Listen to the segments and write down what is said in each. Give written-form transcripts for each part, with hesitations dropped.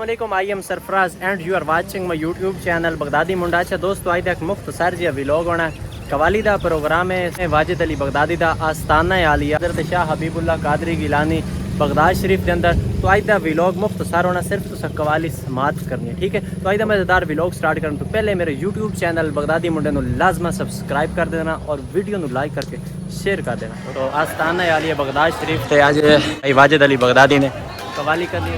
अस्सलाम I am Sarfaraz and you are watching my YouTube channel Baghdadi Munda. अच्छा दोस्तों, अज तक मुख्तसर जिहा व्लॉग होना कवाली दा प्रोग्राम है वाजिद अली बगदादी दा आस्ताना आलिया हज़रत शाह हबीबुल्लाह कादरी गिलानी बगदाद शरीफ के अंदर। तो अज का व्लॉग मुख्तसर होना, सिर्फ तुसा कवाली समात करनी है, ठीक है। तो अज का मज़ेदार व्लॉग स्टार्ट करने तो पहले मेरे यूट्यूब चैनल बगदादी मुंडे को लाजमा सबसक्राइब कर देना और वीडियो को लाइक करके शेयर कर देना। तो आस्ताना आलिया बगदाद शरीफ से आज वाजिद अली बगदादी ने कवाली कर ली।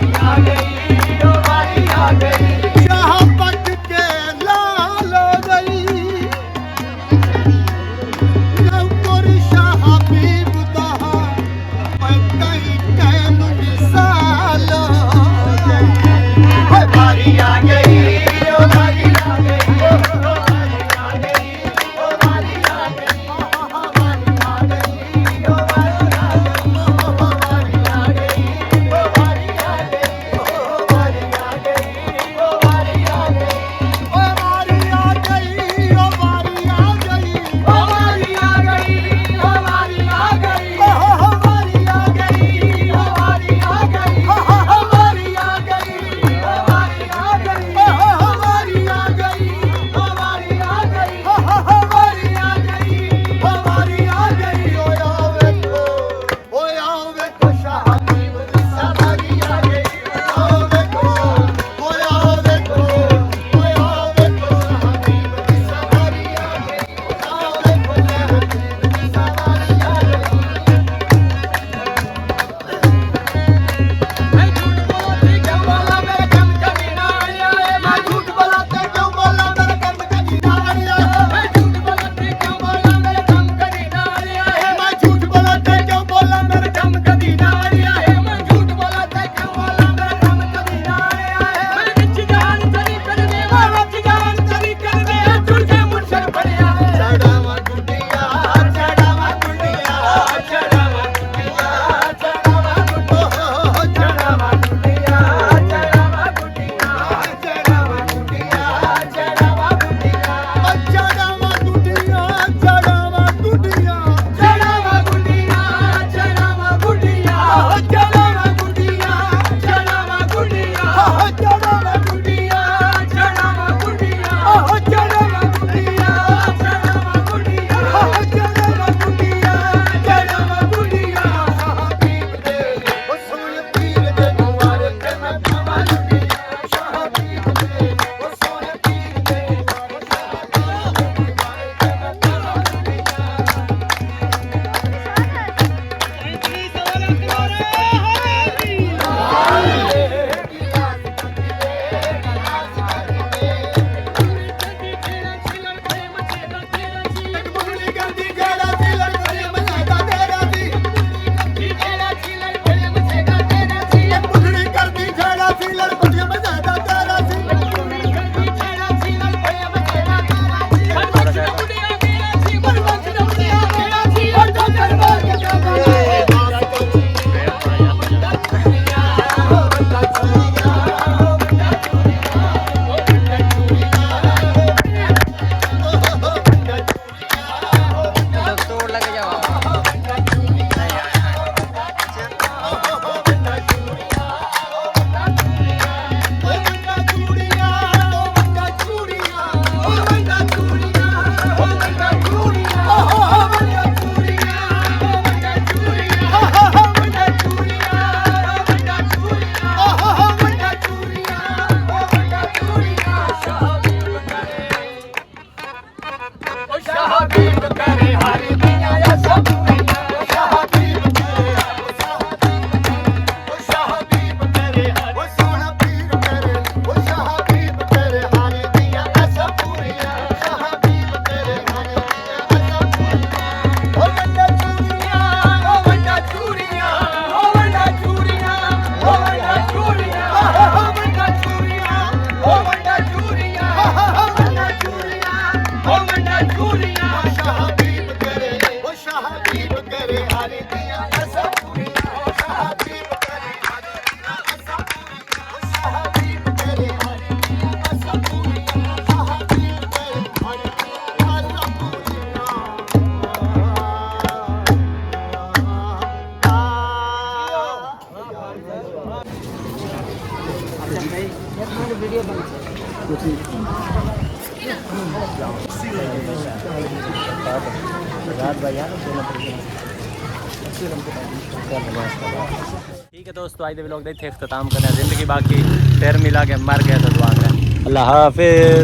Shah Habib ठीक है दोस्तों, आज व्लॉग दे थे इख्तिताम करना, जिंदगी बाकी फिर मिला के मर गया तो दुआ करें। अल्लाह हाफिज़।